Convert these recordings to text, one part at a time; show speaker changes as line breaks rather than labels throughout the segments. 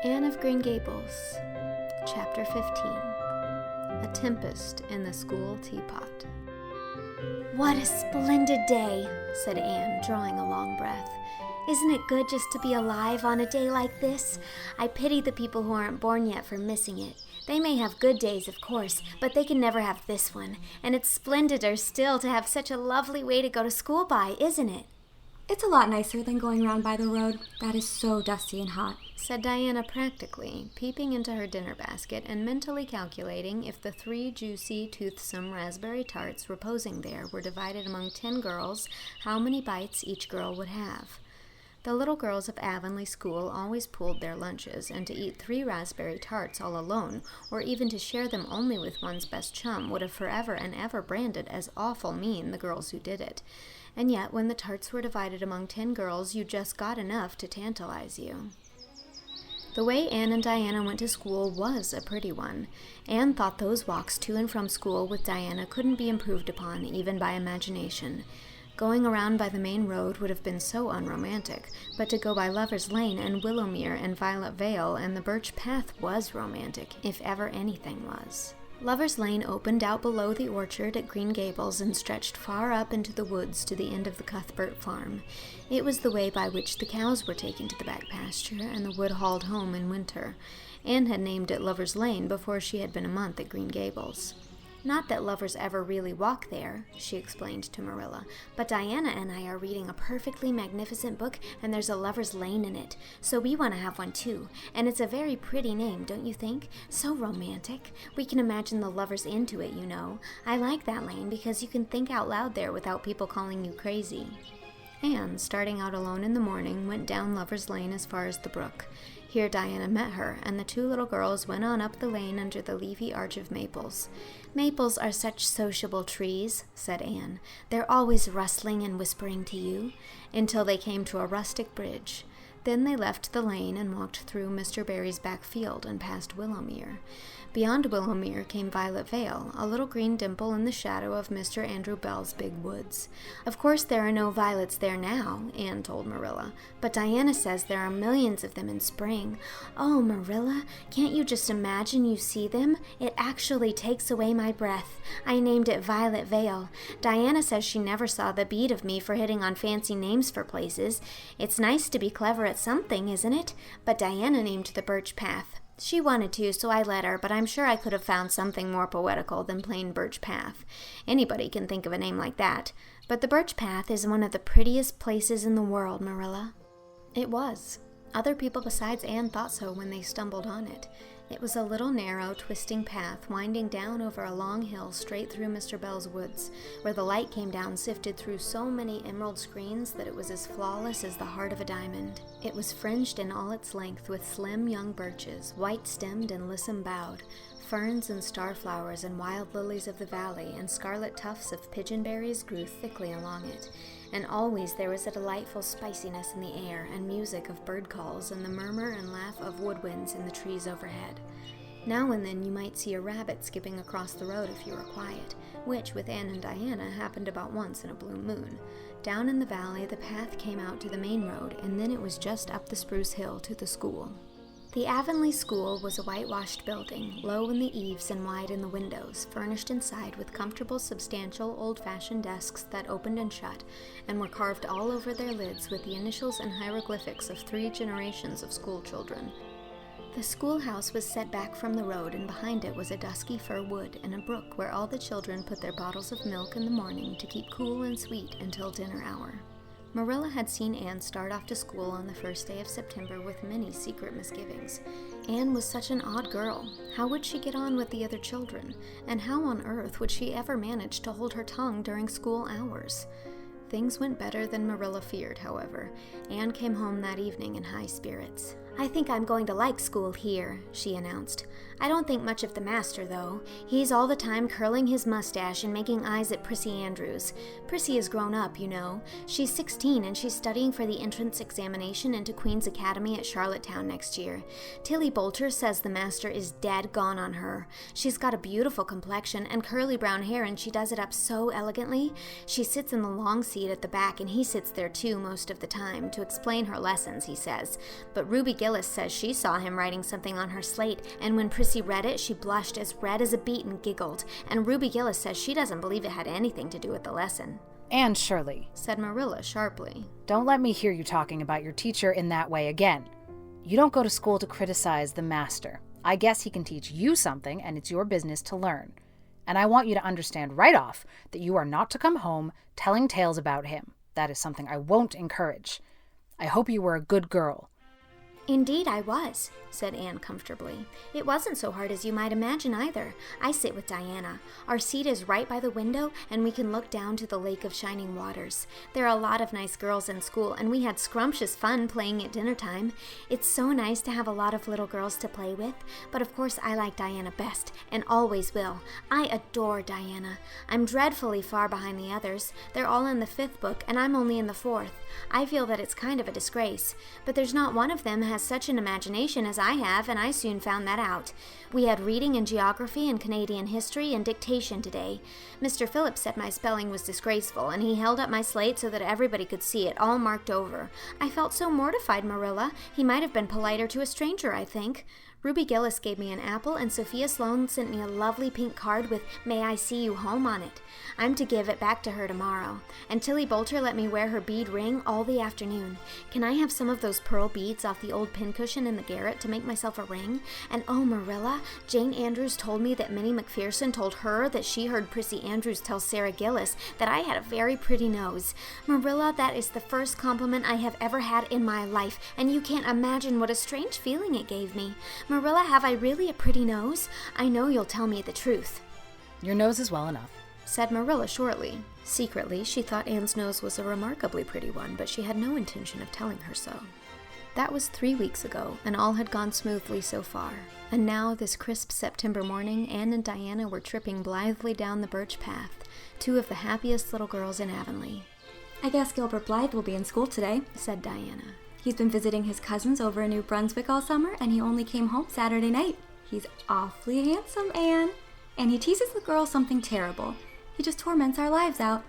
Anne of Green Gables, Chapter 15. A Tempest in the School Teapot.
"What a splendid day," said Anne, drawing a long breath. "Isn't it good just to be alive on a day like this? I pity the people who aren't born yet for missing it. They may have good days, of course, but they can never have this one. And it's splendider still to have such a lovely way to go to school by, isn't it?"
"It's a lot nicer than going round by the road. That is so dusty and hot,"
said Diana practically, peeping into her dinner basket and mentally calculating if the 3 juicy, toothsome raspberry tarts reposing there were divided among 10 girls, how many bites each girl would have. The little girls of Avonlea school always pooled their lunches, and to eat 3 raspberry tarts all alone, or even to share them only with one's best chum, would have forever and ever branded as awful mean the girls who did it. And yet, when the tarts were divided among 10 girls, you just got enough to tantalize you. The way Anne and Diana went to school was a pretty one. Anne thought those walks to and from school with Diana couldn't be improved upon, even by imagination. Going around by the main road would have been so unromantic, but to go by Lover's Lane and Willowmere and Violet Vale and the Birch Path was romantic, if ever anything was. Lover's Lane opened out below the orchard at Green Gables and stretched far up into the woods to the end of the Cuthbert farm. It was the way by which the cows were taken to the back pasture and the wood hauled home in winter. Anne had named it Lover's Lane before she had been a month at Green Gables. "Not that lovers ever really walk there," she explained to Marilla, "but Diana and I are reading a perfectly magnificent book, and there's a Lover's Lane in it, so we want to have one too. And it's a very pretty name, don't you think? So romantic. We can imagine the lovers into it, you know. I like that lane because you can think out loud there without people calling you crazy." Anne, starting out alone in the morning, went down Lover's Lane as far as the brook. Here Diana met her, and the 2 little girls went on up the lane under the leafy arch of maples. "Maples are such sociable trees," said Anne. "They're always rustling and whispering to you," until they came to a rustic bridge. Then they left the lane and walked through Mr. Barry's back field and past Willowmere. Beyond Willowmere came Violet Vale, a little green dimple in the shadow of Mr. Andrew Bell's big woods. "Of course there are no violets there now," Anne told Marilla, "but Diana says there are millions of them in spring. Oh, Marilla, can't you just imagine you see them? It actually takes away my breath. I named it Violet Vale. Diana says she never saw the beat of me for hitting on fancy names for places. It's nice to be clever at something, isn't it? But Diana named the Birch Path. She wanted to, so I let her, but I'm sure I could have found something more poetical than plain Birch Path. Anybody can think of a name like that. But the Birch Path is one of the prettiest places in the world, Marilla." It was. Other people besides Anne thought so when they stumbled on it. It was a little narrow, twisting path winding down over a long hill straight through Mr. Bell's woods, where the light came down sifted through so many emerald screens that it was as flawless as the heart of a diamond. It was fringed in all its length with slim young birches, white-stemmed and lissom-boughed, ferns and starflowers and wild lilies of the valley, and scarlet tufts of pigeonberries grew thickly along it. And always there was a delightful spiciness in the air, and music of bird calls, and the murmur and laugh of woodwinds in the trees overhead. Now and then you might see a rabbit skipping across the road if you were quiet, which, with Anne and Diana, happened about once in a blue moon. Down in the valley the path came out to the main road, and then it was just up the spruce hill to the school. The Avonlea school was a whitewashed building, low in the eaves and wide in the windows, furnished inside with comfortable, substantial, old-fashioned desks that opened and shut, and were carved all over their lids with the initials and hieroglyphics of 3 generations of schoolchildren. The schoolhouse was set back from the road, and behind it was a dusky fir wood and a brook where all the children put their bottles of milk in the morning to keep cool and sweet until dinner hour. Marilla had seen Anne start off to school on the first day of September with many secret misgivings. Anne was such an odd girl. How would she get on with the other children? And how on earth would she ever manage to hold her tongue during school hours? Things went better than Marilla feared, however. Anne came home that evening in high spirits. "I think I'm going to like school here," she announced. "I don't think much of the master, though. He's all the time curling his mustache and making eyes at Prissy Andrews. Prissy is grown up, you know. She's 16 and she's studying for the entrance examination into Queen's Academy at Charlottetown next year. Tilly Boulter says the master is dead gone on her. She's got a beautiful complexion and curly brown hair, and she does it up so elegantly. She sits in the long seat at the back, and he sits there too most of the time, to explain her lessons, he says. But Ruby
Gillis says she saw him writing something on her slate, and when Prissy read it, she blushed as red as a beet and giggled, and Ruby Gillis says she doesn't believe it had anything to do with the lesson.
Anne Shirley,
said Marilla sharply.
Don't let me hear you talking about your teacher in that way again. You don't go to school to criticize the master. I guess he can teach you something, and it's your business to learn. And I want you to understand right off that you are not to come home telling tales about him. That is something I won't encourage. I hope you were a good girl.
Indeed I was, said Anne comfortably. It wasn't so hard as you might imagine either. I sit with Diana. Our seat is right by the window, and we can look down to the lake of shining waters. There are a lot of nice girls in school, and we had scrumptious fun playing at dinner time. It's so nice to have a lot of little girls to play with, but of course I like Diana best, and always will. I adore Diana. I'm dreadfully far behind the others. They're all in the 5th book, and I'm only in the 4th. I feel that it's kind of a disgrace, but there's not one of them has such an imagination as I have, and I soon found that out. We had reading and geography and Canadian history and dictation today. Mr. Phillips said my spelling was disgraceful, and he held up my slate so that everybody could see it, all marked over. I felt so mortified, Marilla. He might have been politer to a stranger, I think. Ruby Gillis gave me an apple, and Sophia Sloane sent me a lovely pink card with "May I see you home" on it. I'm to give it back to her tomorrow. And Tilly Bolter let me wear her bead ring all the afternoon. Can I have some of those pearl beads off the old pincushion in the garret to make myself a ring? And oh, Marilla, Jane Andrews told me that Minnie McPherson told her that she heard Prissy Andrews tell Sarah Gillis that I had a very pretty nose. Marilla, that is the first compliment I have ever had in my life, and you can't imagine what a strange feeling it gave me. Marilla, have I really a pretty nose? I know you'll tell me the truth.
Your nose is well enough,
said Marilla shortly. Secretly, she thought Anne's nose was a remarkably pretty one, but she had no intention of telling her so. That was 3 weeks ago, and all had gone smoothly so far. And now, this crisp September morning, Anne and Diana were tripping blithely down the birch path, 2 of the happiest little girls in Avonlea.
I guess Gilbert Blythe will be in school today,
said Diana.
He's been visiting his cousins over in New Brunswick all summer, and he only came home Saturday night. He's awfully handsome, Anne. And he teases the girls something terrible. He just torments our lives out.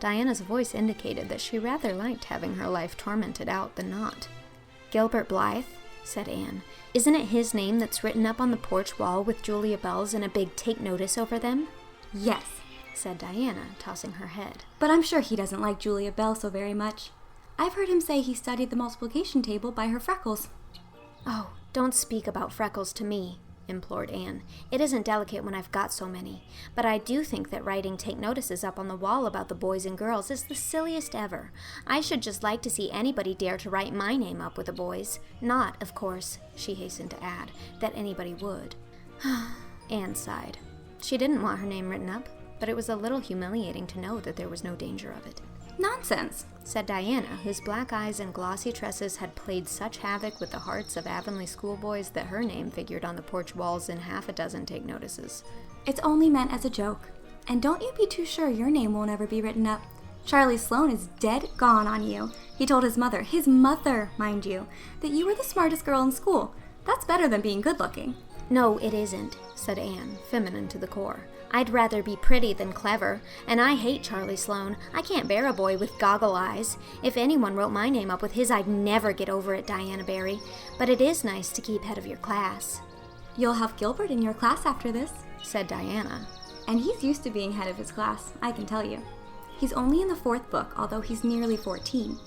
Diana's voice indicated that she rather liked having her life tormented out than not. Gilbert Blythe, said Anne. Isn't it his name that's written up on the porch wall with Julia Bell's and a big "Take Notice" over them?
Yes,
said Diana, tossing her head.
But I'm sure he doesn't like Julia Bell so very much. I've heard him say he studied the multiplication table by her freckles.
Oh, don't speak about freckles to me, implored Anne. It isn't delicate when I've got so many. But I do think that writing "Take Notices" up on the wall about the boys and girls is the silliest ever. I should just like to see anybody dare to write my name up with the boys. Not, of course, she hastened to add, that anybody would. Anne sighed. She didn't want her name written up, but it was a little humiliating to know that there was no danger of it.
Nonsense,
said Diana, whose black eyes and glossy tresses had played such havoc with the hearts of Avonlea schoolboys that her name figured on the porch walls in half a dozen Take Notices.
It's only meant as a joke. And don't you be too sure your name won't ever be written up. Charlie Sloane is dead gone on you. He told his mother, mind you, that you were the smartest girl in school. That's better than being good-looking.
No, it isn't,
said Anne, feminine to the core.
I'd rather be pretty than clever, and I hate Charlie Sloane. I can't bear a boy with goggle eyes. If anyone wrote my name up with his, I'd never get over it, Diana Barry. But it is nice to keep head of your class.
You'll have Gilbert in your class after this,
said Diana.
And he's used to being head of his class, I can tell you. He's only in the 4th book, although he's nearly 14.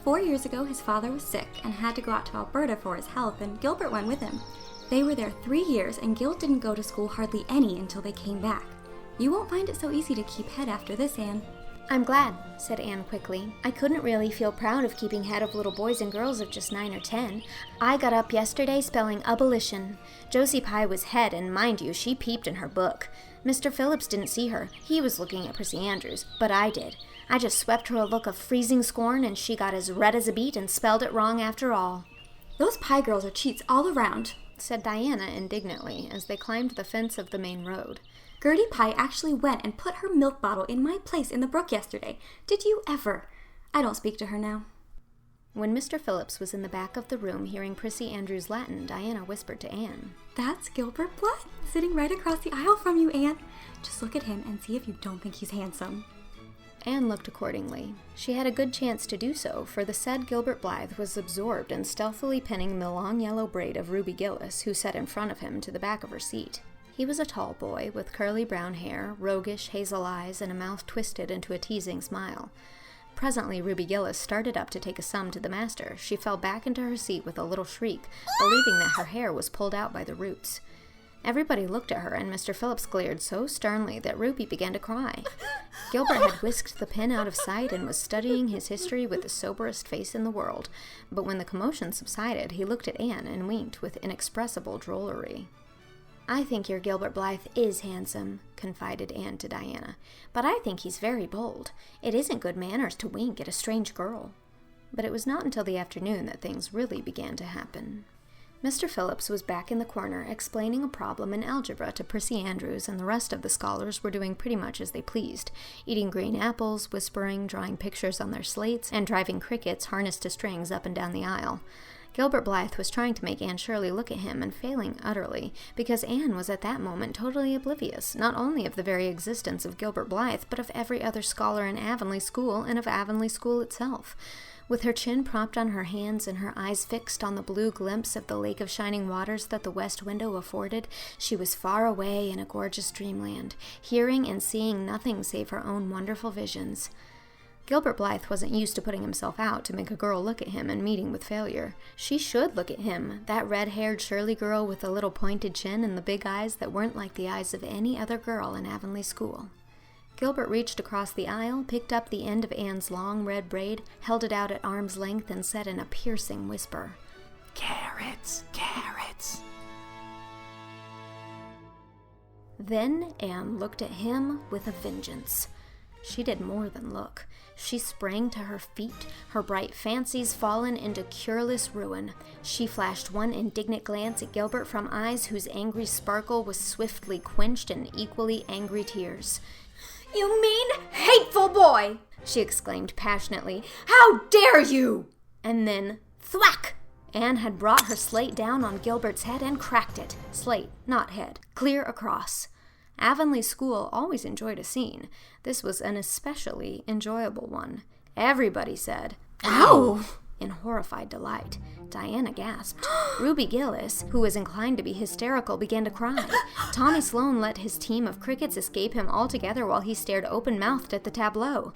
4 years ago, his father was sick and had to go out to Alberta for his health, and Gilbert went with him. They were there 3 years, and Gil didn't go to school hardly any until they came back. You won't find it so easy to keep head after this, Anne.
I'm glad, said Anne quickly. I couldn't really feel proud of keeping head of little boys and girls of just 9 or 10. I got up yesterday spelling abolition. Josie Pye was head, and mind you, she peeped in her book. Mr. Phillips didn't see her. He was looking at Prissy Andrews, but I did. I just swept her a look of freezing scorn, and she got as red as a beet and spelled it wrong after all.
Those Pye girls are cheats all around,
said Diana indignantly as they climbed the fence of the main road.
Gertie Pye actually went and put her milk bottle in my place in the brook yesterday. Did you ever? I don't speak to her now.
When Mr. Phillips was in the back of the room hearing Prissy Andrews' Latin, Diana whispered to Anne,
That's Gilbert Blythe, sitting right across the aisle from you, Anne. Just look at him and see if you don't think he's handsome.
Anne looked accordingly. She had a good chance to do so, for the said Gilbert Blythe was absorbed in stealthily pinning the long yellow braid of Ruby Gillis, who sat in front of him, to the back of her seat. He was a tall boy, with curly brown hair, roguish hazel eyes, and a mouth twisted into a teasing smile. Presently, Ruby Gillis started up to take a sum to the master. She fell back into her seat with a little shriek, believing that her hair was pulled out by the roots. Everybody looked at her, and Mr. Phillips glared so sternly that Ruby began to cry. Gilbert had whisked the pin out of sight and was studying his history with the soberest face in the world, but when the commotion subsided, he looked at Anne and winked with inexpressible drollery.
"I think your Gilbert Blythe is handsome," confided Anne to Diana, "but I think he's very bold. It isn't good manners to wink at a strange girl."
But it was not until the afternoon that things really began to happen. Mr. Phillips was back in the corner explaining a problem in algebra to Prissy Andrews, and the rest of the scholars were doing pretty much as they pleased, eating green apples, whispering, drawing pictures on their slates, and driving crickets harnessed to strings up and down the aisle. Gilbert Blythe was trying to make Anne Shirley look at him, and failing utterly, because Anne was at that moment totally oblivious, not only of the very existence of Gilbert Blythe, but of every other scholar in Avonlea School, and of Avonlea School itself. With her chin propped on her hands and her eyes fixed on the blue glimpse of the lake of shining waters that the west window afforded, she was far away in a gorgeous dreamland, hearing and seeing nothing save her own wonderful visions. Gilbert Blythe wasn't used to putting himself out to make a girl look at him and meeting with failure. She should look at him, that red-haired Shirley girl with the little pointed chin and the big eyes that weren't like the eyes of any other girl in Avonlea School. Gilbert reached across the aisle, picked up the end of Anne's long red braid, held it out at arm's length, and said in a piercing whisper,
"Carrots, carrots."
Then Anne looked at him with a vengeance. She did more than look. She sprang to her feet, her bright fancies fallen into cureless ruin. She flashed one indignant glance at Gilbert from eyes whose angry sparkle was swiftly quenched in equally angry tears.
"You mean, hateful boy!" she exclaimed passionately. "How dare you!"
And then, thwack! Anne had brought her slate down on Gilbert's head and cracked it. Slate, not head. Clear across. Avonlea School always enjoyed a scene. This was an especially enjoyable one. Everybody said,
"Ow!"
in horrified delight. Diana gasped. Ruby Gillis, who was inclined to be hysterical, began to cry. Tommy Sloane let his team of crickets escape him altogether while he stared open-mouthed at the tableau.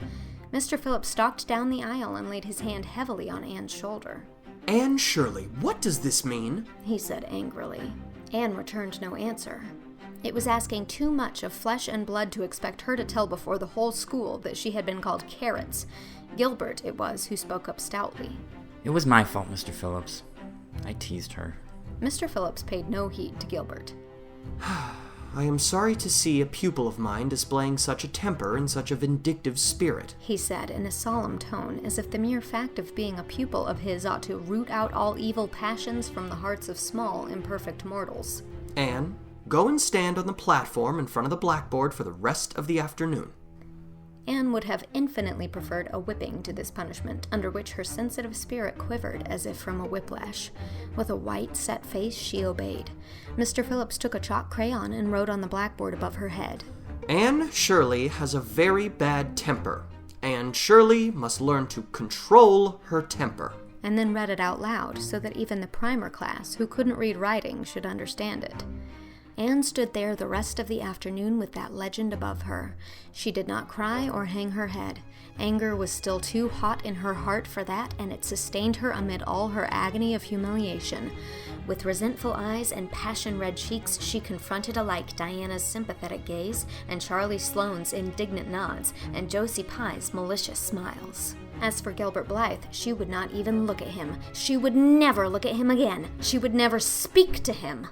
Mr. Phillips stalked down the aisle and laid his hand heavily on Anne's shoulder.
"Anne Shirley, what does this mean?"
he said angrily. Anne returned no answer. It was asking too much of flesh and blood to expect her to tell before the whole school that she had been called carrots. Gilbert it was who spoke up stoutly.
"It was my fault, Mr. Phillips. I teased her."
Mr. Phillips paid no heed to Gilbert.
"I am sorry to see a pupil of mine displaying such a temper and such a vindictive spirit,"
he said in a solemn tone, as if the mere fact of being a pupil of his ought to root out all evil passions from the hearts of small, imperfect mortals.
"Anne, go and stand on the platform in front of the blackboard for the rest of the afternoon."
Anne would have infinitely preferred a whipping to this punishment, under which her sensitive spirit quivered as if from a whiplash. With a white, set face, she obeyed. Mr. Phillips took a chalk crayon and wrote on the blackboard above her head,
"Anne Shirley has a very bad temper. Anne Shirley must learn to control her temper,"
and then read it out loud so that even the primer class, who couldn't read writing, should understand it. Anne stood there the rest of the afternoon with that legend above her. She did not cry or hang her head. Anger was still too hot in her heart for that, and it sustained her amid all her agony of humiliation. With resentful eyes and passion-red cheeks, she confronted alike Diana's sympathetic gaze and Charlie Sloane's indignant nods and Josie Pye's malicious smiles. As for Gilbert Blythe, she would not even look at him. She would never look at him again. She would never speak to him.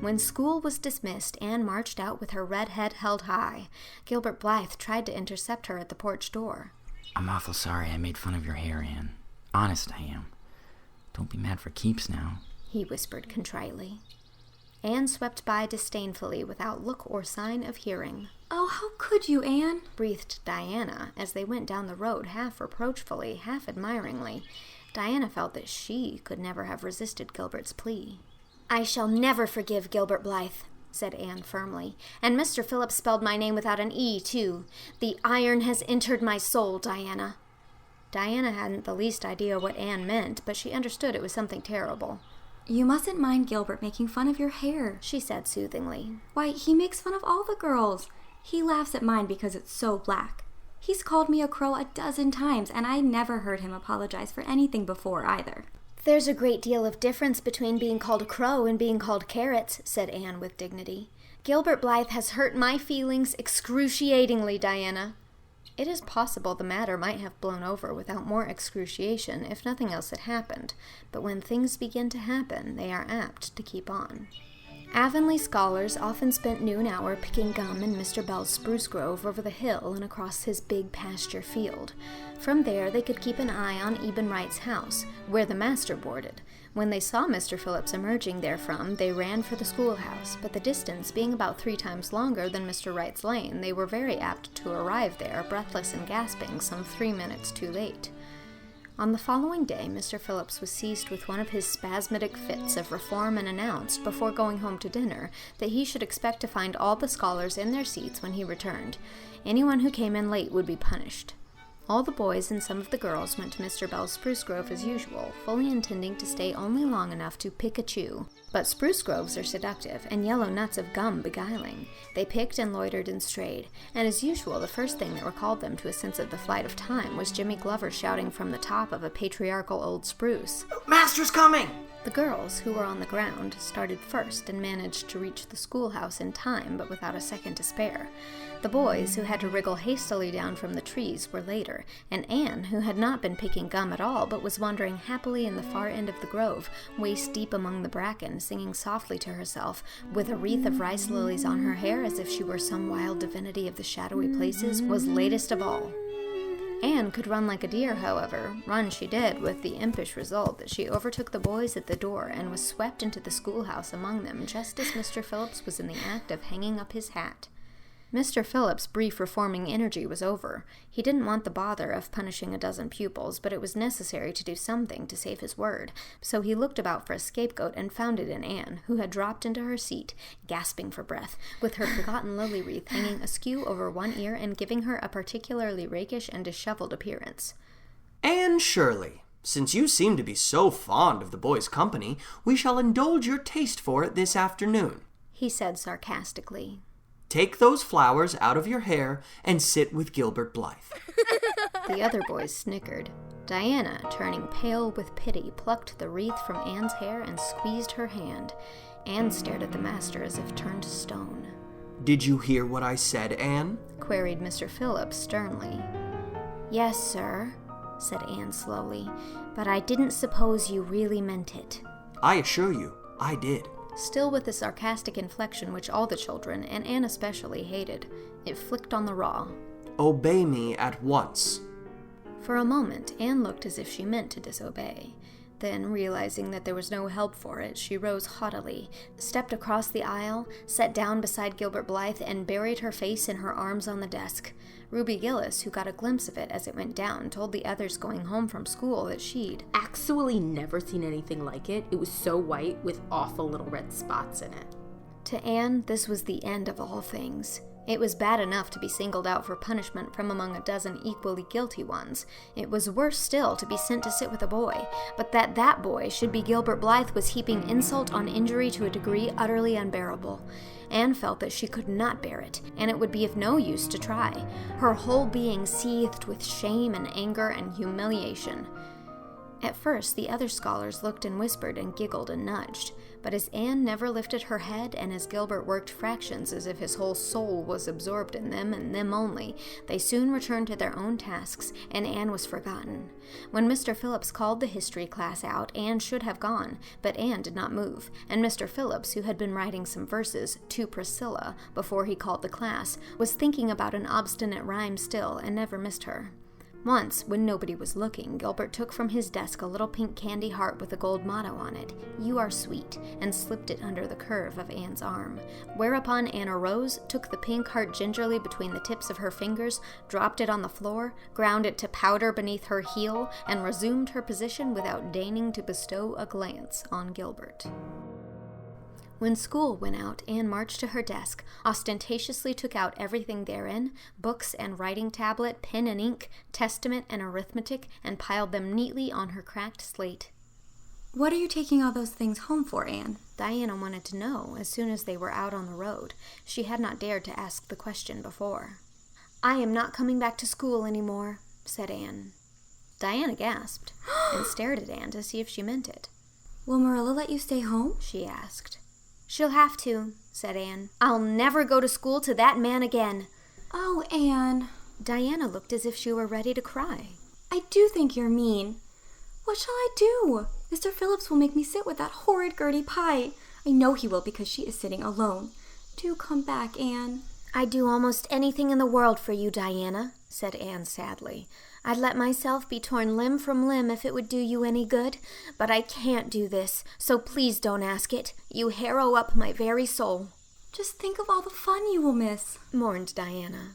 When school was dismissed, Anne marched out with her red head held high. Gilbert Blythe tried to intercept her at the porch door.
"I'm awful sorry I made fun of your hair, Anne. Honest I am. Don't be mad for keeps now,"
he whispered contritely. Anne swept by disdainfully without look or sign of hearing.
"Oh, how could you, Anne?"
breathed Diana as they went down the road half reproachfully, half admiringly. Diana felt that she could never have resisted Gilbert's plea.
"I shall never forgive Gilbert Blythe. said Anne firmly. "And Mr. Phillips spelled my name without an E, too. The iron has entered my soul, Diana."
Diana hadn't the least idea what Anne meant, but she understood it was something terrible.
"You mustn't mind Gilbert making fun of your hair,"
she said soothingly.
"Why, he makes fun of all the girls. He laughs at mine because it's so black. He's called me a crow a dozen times, and I never heard him apologize for anything before either."
"There's a great deal of difference between being called a crow and being called carrots," said Anne with dignity. "Gilbert Blythe has hurt my feelings excruciatingly, Diana."
It is possible the matter might have blown over without more excruciation if nothing else had happened, but when things begin to happen, they are apt to keep on. Avonlea scholars often spent noon hour picking gum in Mr. Bell's spruce grove over the hill and across his big pasture field. From there they could keep an eye on Eben Wright's house, where the master boarded. When they saw Mr. Phillips emerging therefrom, they ran for the schoolhouse, but the distance being about 3 times longer than Mr. Wright's lane, they were very apt to arrive there, breathless and gasping, some 3 minutes too late. On the following day, Mr. Phillips was seized with one of his spasmodic fits of reform and announced, before going home to dinner, that he should expect to find all the scholars in their seats when he returned. Anyone who came in late would be punished. All the boys and some of the girls went to Mr. Bell's spruce grove as usual, fully intending to stay only long enough to pick a chew. But spruce groves are seductive, and yellow nuts of gum beguiling. They picked and loitered and strayed, and as usual the first thing that recalled them to a sense of the flight of time was Jimmy Glover shouting from the top of a patriarchal old spruce,
"Master's coming!"
The girls, who were on the ground, started first and managed to reach the schoolhouse in time, but without a second to spare. The boys, who had to wriggle hastily down from the trees, were later, and Anne, who had not been picking gum at all, but was wandering happily in the far end of the grove, waist deep among the bracken, singing softly to herself, with a wreath of rice lilies on her hair as if she were some wild divinity of the shadowy places, was latest of all. Anne could run like a deer, however. Run she did, with the impish result that she overtook the boys at the door and was swept into the schoolhouse among them just as Mr. Phillips was in the act of hanging up his hat. Mr. Phillips' brief reforming energy was over. He didn't want the bother of punishing a dozen pupils, but it was necessary to do something to save his word, so he looked about for a scapegoat and found it in Anne, who had dropped into her seat, gasping for breath, with her forgotten lily wreath hanging askew over one ear and giving her a particularly rakish and disheveled appearance.
"Anne Shirley, since you seem to be so fond of the boys' company, we shall indulge your taste for it this afternoon,"
he said sarcastically.
"Take those flowers out of your hair and sit with Gilbert Blythe."
The other boys snickered. Diana, turning pale with pity, plucked the wreath from Anne's hair and squeezed her hand. Anne stared at the master as if turned to stone.
"Did you hear what I said, Anne?"
queried Mr. Phillips sternly.
"Yes, sir," said Anne slowly, "but I didn't suppose you really meant it."
"I assure you, I did."
Still with the sarcastic inflection which all the children, and Anne especially, hated, it flicked on the raw.
"Obey me at once."
For a moment, Anne looked as if she meant to disobey. Then, realizing that there was no help for it, she rose haughtily, stepped across the aisle, sat down beside Gilbert Blythe, and buried her face in her arms on the desk. Ruby Gillis, who got a glimpse of it as it went down, told the others going home from school that she'd
actually never seen anything like it. It was so white with awful little red spots in it.
To Anne, this was the end of all things. It was bad enough to be singled out for punishment from among a dozen equally guilty ones. It was worse still to be sent to sit with a boy, but that boy should be Gilbert Blythe was heaping insult on injury to a degree utterly unbearable. Anne felt that she could not bear it, and it would be of no use to try. Her whole being seethed with shame and anger and humiliation. At first, the other scholars looked and whispered and giggled and nudged, but as Anne never lifted her head and as Gilbert worked fractions as if his whole soul was absorbed in them and them only, they soon returned to their own tasks, and Anne was forgotten. When Mr. Phillips called the history class out, Anne should have gone, but Anne did not move, and Mr. Phillips, who had been writing some verses to Priscilla before he called the class, was thinking about an obstinate rhyme still and never missed her. Once, when nobody was looking, Gilbert took from his desk a little pink candy heart with a gold motto on it, "You are sweet," and slipped it under the curve of Anne's arm. Whereupon Anne arose, took the pink heart gingerly between the tips of her fingers, dropped it on the floor, ground it to powder beneath her heel, and resumed her position without deigning to bestow a glance on Gilbert. When school went out, Anne marched to her desk, ostentatiously took out everything therein, books and writing tablet, pen and ink, testament and arithmetic, and piled them neatly on her cracked slate.
What are you taking all those things home for, Anne?
Diana wanted to know as soon as they were out on the road. She had not dared to ask the question before.
I am not coming back to school any more, said Anne.
Diana gasped and stared at Anne to see if she meant it.
Will Marilla let you stay home?
She asked.
She'll have to, said Anne. I'll never go to school to that man again.
Oh, Anne.
Diana looked as if she were ready to cry.
I do think you're mean. What shall I do? Mr. Phillips will make me sit with that horrid Gertie Pye. I know he will because she is sitting alone. Do come back, Anne.
I'd do almost anything in the world for you, Diana, said Anne sadly. I'd let myself be torn limb from limb if it would do you any good, but I can't do this, so please don't ask it. You harrow up my very soul.
Just think of all the fun you will miss,
mourned Diana.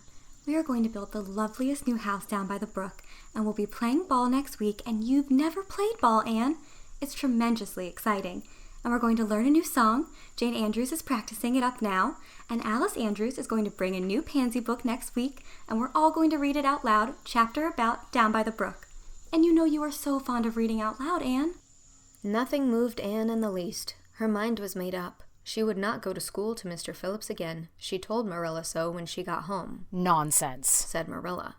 We are going to build the loveliest new house down by the brook, and we'll be playing ball next week, and you've never played ball, Anne. It's tremendously exciting. And we're going to learn a new song. Jane Andrews is practicing it up now, and Alice Andrews is going to bring a new pansy book next week, and we're all going to read it out loud, chapter about Down by the Brook. And you know you are so fond of reading out loud, Anne.
Nothing moved Anne in the least. Her mind was made up. She would not go to school to Mr. Phillips again. She told Marilla so when she got home.
Nonsense,
said Marilla.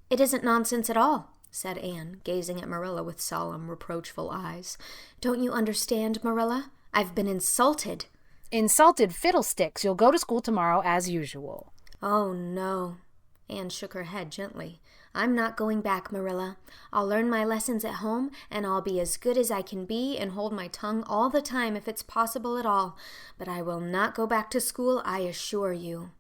It isn't nonsense at all,
said Anne, gazing at Marilla with solemn, reproachful eyes.
Don't you understand, Marilla? I've been insulted.
Insulted fiddlesticks. You'll go to school tomorrow as usual.
Oh, no. Anne shook her head gently.
I'm not going back, Marilla. I'll learn my lessons at home, and I'll be as good as I can be and hold my tongue all the time if it's possible at all. But I will not go back to school, I assure you.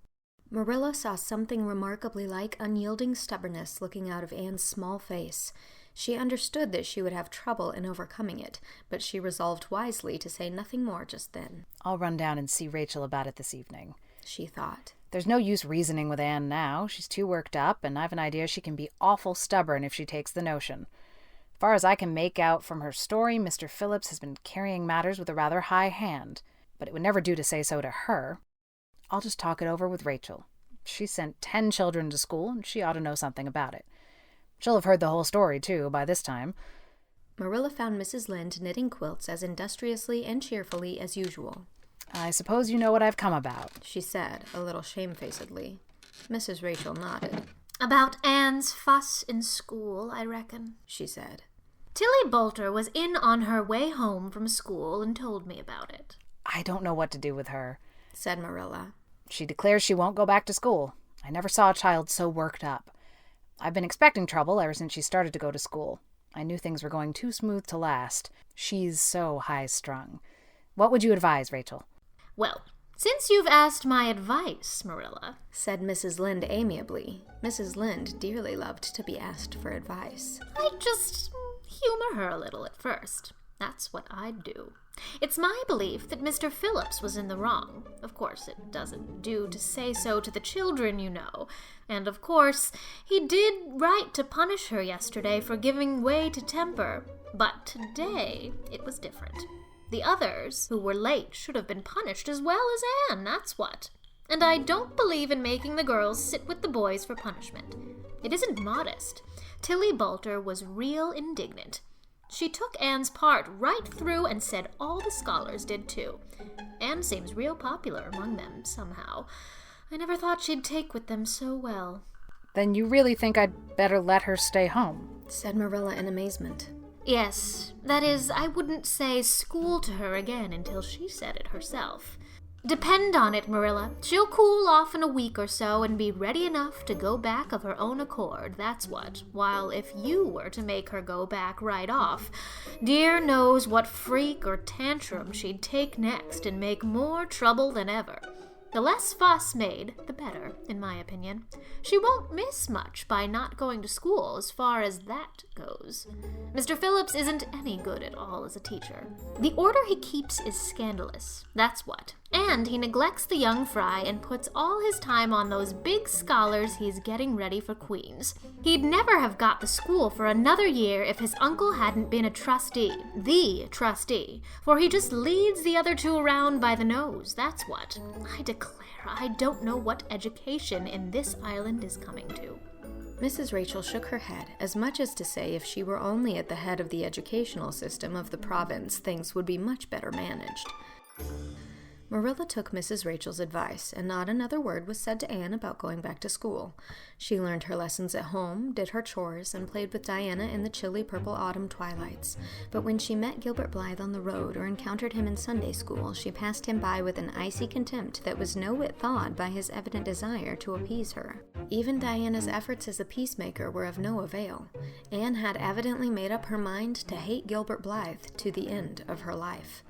Marilla saw something remarkably like unyielding stubbornness looking out of Anne's small face. She understood that she would have trouble in overcoming it, but she resolved wisely to say nothing more just then.
I'll run down and see Rachel about it this evening,
she thought.
There's no use reasoning with Anne now. She's too worked up, and I've an idea she can be awful stubborn if she takes the notion. As far as I can make out from her story, Mr. Phillips has been carrying matters with a rather high hand, but it would never do to say so to her. I'll just talk it over with Rachel. She sent 10 children to school, and she ought to know something about it. She'll have heard the whole story, too, by this time.
Marilla found Mrs. Lynde knitting quilts as industriously and cheerfully as usual.
I suppose you know what I've come about,
she said, a little shamefacedly. Mrs. Rachel nodded.
About Anne's fuss in school, I reckon,
she said.
Tilly Boulter was in on her way home from school and told me about it.
I don't know what to do with her,
said Marilla.
She declares she won't go back to school. I never saw a child so worked up. I've been expecting trouble ever since she started to go to school. I knew things were going too smooth to last. She's so high-strung. What would you advise, Rachel?
Well, since you've asked my advice, Marilla,
said Mrs. Lynde amiably. Mrs. Lynde dearly loved to be asked for advice.
I'd just humor her a little at first. That's what I'd do. It's my belief that Mr. Phillips was in the wrong. Of course, it doesn't do to say so to the children, you know. And of course, he did right to punish her yesterday for giving way to temper. But today, it was different. The others, who were late, should have been punished as well as Anne, that's what. And I don't believe in making the girls sit with the boys for punishment. It isn't modest. Tilly Boulter was real indignant. She took Anne's part right through and said all the scholars did too. Anne seems real popular among them, somehow. I never thought she'd take with them so well.
Then you really think I'd better let her stay home?
Said Marilla in amazement.
Yes, that is, I wouldn't say school to her again until she said it herself. Depend on it, Marilla. She'll cool off in a week or so and be ready enough to go back of her own accord, that's what. While if you were to make her go back right off, dear knows what freak or tantrum she'd take next and make more trouble than ever. The less fuss made, the better, in my opinion. She won't miss much by not going to school as far as that goes. Mr. Phillips isn't any good at all as a teacher. The order he keeps is scandalous, that's what. And he neglects the young fry and puts all his time on those big scholars he's getting ready for Queen's. He'd never have got the school for another year if his uncle hadn't been a trustee, the trustee, for he just leads the other two around by the nose, that's what. I declare, I don't know what education in this island is coming to.
Mrs. Rachel shook her head, as much as to say if she were only at the head of the educational system of the province, things would be much better managed. Marilla took Mrs. Rachel's advice, and not another word was said to Anne about going back to school. She learned her lessons at home, did her chores, and played with Diana in the chilly purple autumn twilights. But when she met Gilbert Blythe on the road or encountered him in Sunday school, she passed him by with an icy contempt that was no whit thawed by his evident desire to appease her. Even Diana's efforts as a peacemaker were of no avail. Anne had evidently made up her mind to hate Gilbert Blythe to the end of her life.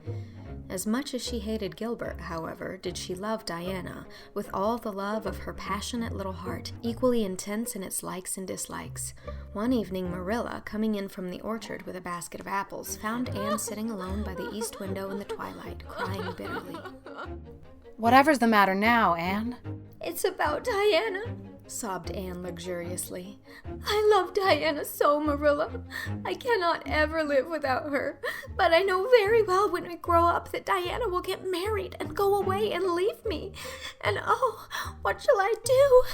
As much as she hated Gilbert, however, did she love Diana, with all the love of her passionate little heart, equally intense in its likes and dislikes. One evening, Marilla, coming in from the orchard with a basket of apples, found Anne sitting alone by the east window in the twilight, crying bitterly.
Whatever's the matter now, Anne?
It's about Diana,
sobbed Anne luxuriously.
I love Diana so, Marilla. I cannot ever live without her. But I know very well when we grow up that Diana will get married and go away and leave me. And oh, what shall I do?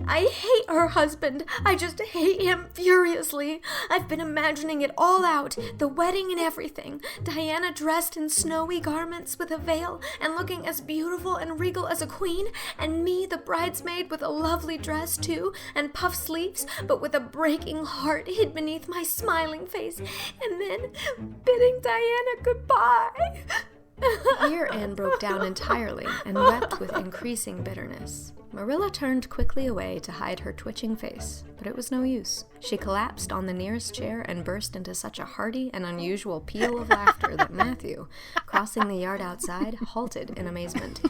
I hate her husband. I just hate him furiously. I've been imagining it all out, the wedding and everything. Diana dressed in snowy garments with a veil and looking as beautiful and regal as a queen, and me, the bridesmaid, with a lovely dress too, and puff sleeves, but with a breaking heart hid beneath my smiling face, and then bidding Diana goodbye.
Here Anne broke down entirely and wept with increasing bitterness. Marilla turned quickly away to hide her twitching face, but it was no use. She collapsed on the nearest chair and burst into such a hearty and unusual peal of laughter that Matthew, crossing the yard outside, halted in amazement.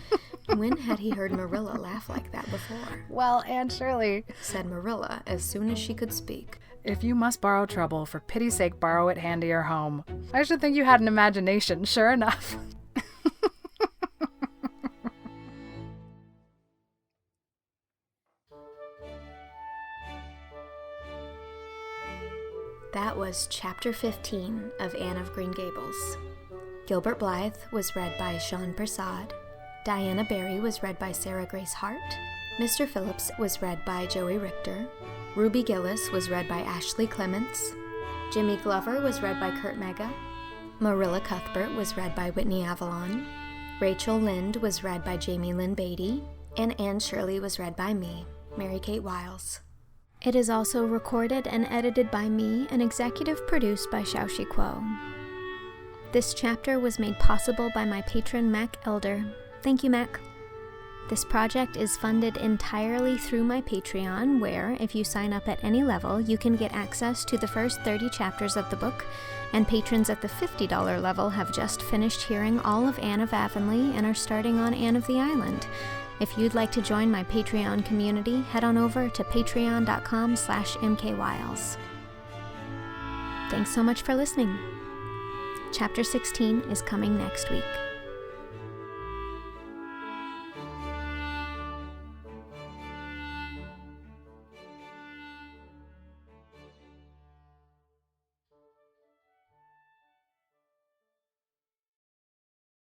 When had he heard Marilla laugh like that before?
Well, Aunt Shirley,
said Marilla as soon as she could speak.
If you must borrow trouble, for pity's sake borrow it handier home. I should think you had an imagination, sure enough.
That was Chapter 15 of Anne of Green Gables. Gilbert Blythe was read by Sean Persaud. Diana Barry was read by Sarah Grace Hart. Mr. Phillips was read by Joey Richter. Ruby Gillis was read by Ashely Clements. Jimmy Glover was read by Curt Mega. Marilla Cuthbert was read by Whitney Avalon. Rachel Lynde was read by Jaime Lynn Beatty. And Anne Shirley was read by me, Mary Kate Wiles.
It is also recorded and edited by me and executive produced by Shao. This chapter was made possible by my patron Mac Elder. Thank you, Mac. This project is funded entirely through my Patreon, where, if you sign up at any level, you can get access to the first 30 chapters of the book, and patrons at the $50 level have just finished hearing all of Anne of Avonlea and are starting on Anne of the Island. If you'd like to join my Patreon community, head on over to patreon.com/mkwiles. Thanks so much for listening. Chapter 16 is coming next week.